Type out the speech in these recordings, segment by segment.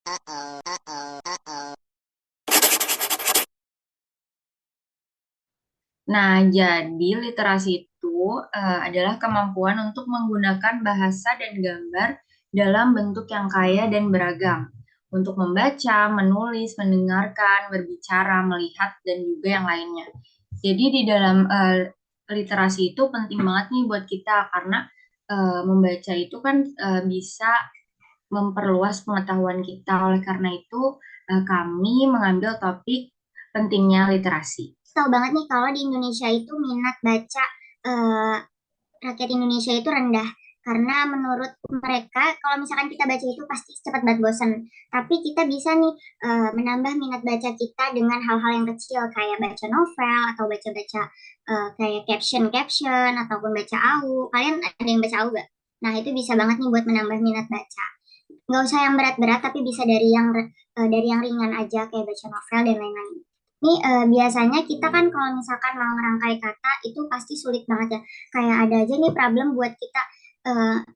Nah, jadi literasi itu adalah kemampuan untuk menggunakan bahasa dan gambar dalam bentuk yang kaya dan beragam, untuk membaca, menulis, mendengarkan, berbicara, melihat, dan juga yang lainnya. Jadi di dalam literasi itu penting banget nih buat kita karena membaca itu kan bisa memperluas pengetahuan kita. Oleh karena itu, kami mengambil topik pentingnya literasi. Tahu banget nih kalau di Indonesia itu minat baca eh, rakyat Indonesia itu rendah. Karena menurut mereka, kalau misalkan kita baca itu pasti cepat banget bosan. Tapi kita bisa nih menambah minat baca kita dengan hal-hal yang kecil kayak baca novel atau baca-baca kayak caption-caption ataupun baca AU. Kalian ada yang baca AU gak? Nah, itu bisa banget nih buat menambah minat baca. Nggak usah yang berat-berat, tapi bisa dari yang ringan aja kayak baca novel dan lain-lain. Ini biasanya kita kan kalau misalkan mau merangkai kata itu pasti sulit banget ya. Kayak ada aja nih problem buat kita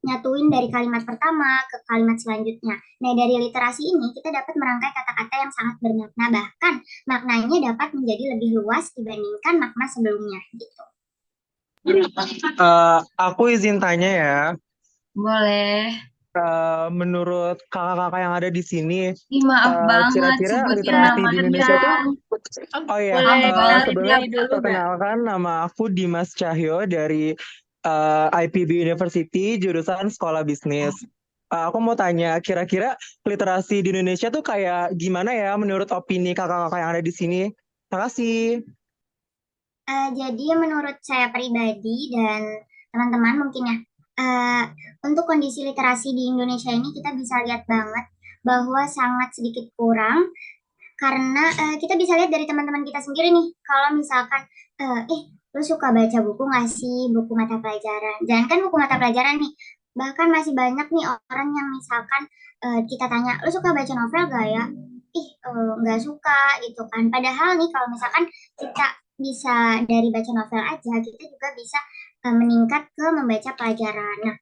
nyatuin dari kalimat pertama ke kalimat selanjutnya. Nah, dari literasi ini kita dapat merangkai kata-kata yang sangat bermakna, bahkan maknanya dapat menjadi lebih luas dibandingkan makna sebelumnya gitu. Aku izin tanya ya, Boleh. menurut kakak-kakak yang ada di sini, Ih, maaf banget, kira-kira sebutin literasi nama di Indonesia tuh, dong. oh ya, Maaf Boleh banget kenalin sebelumnya diri ya. dulu gak? perkenalkan nama aku Dimas Cahyo dari IPB University, jurusan Sekolah Bisnis. Aku mau tanya, kira-kira literasi di Indonesia tuh kayak gimana ya menurut opini kakak-kakak yang ada di sini? Makasih. Jadi menurut saya pribadi dan teman-teman mungkin ya, eh, untuk kondisi literasi di Indonesia ini kita bisa lihat banget bahwa sangat sedikit kurang karena kita bisa lihat dari teman-teman kita sendiri nih, kalau misalkan, lu suka baca buku nggak sih, buku mata pelajaran? Jangan kan buku mata pelajaran nih, bahkan masih banyak nih orang yang misalkan kita tanya, lu suka baca novel gak ya? Ih, nggak suka gitu kan. Padahal nih kalau misalkan kita bisa dari baca novel aja, kita juga bisa meningkat ke membaca pelajaran. Nah,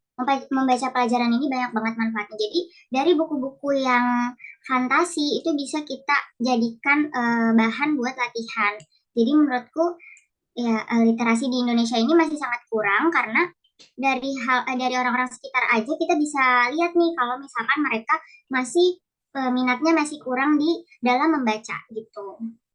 membaca pelajaran ini banyak banget manfaatnya. Jadi dari buku-buku yang fantasi itu bisa kita jadikan bahan buat latihan. Jadi menurutku ya literasi di Indonesia ini masih sangat kurang karena dari orang-orang sekitar aja kita bisa lihat nih kalau misalkan mereka masih minatnya masih kurang di dalam membaca gitu.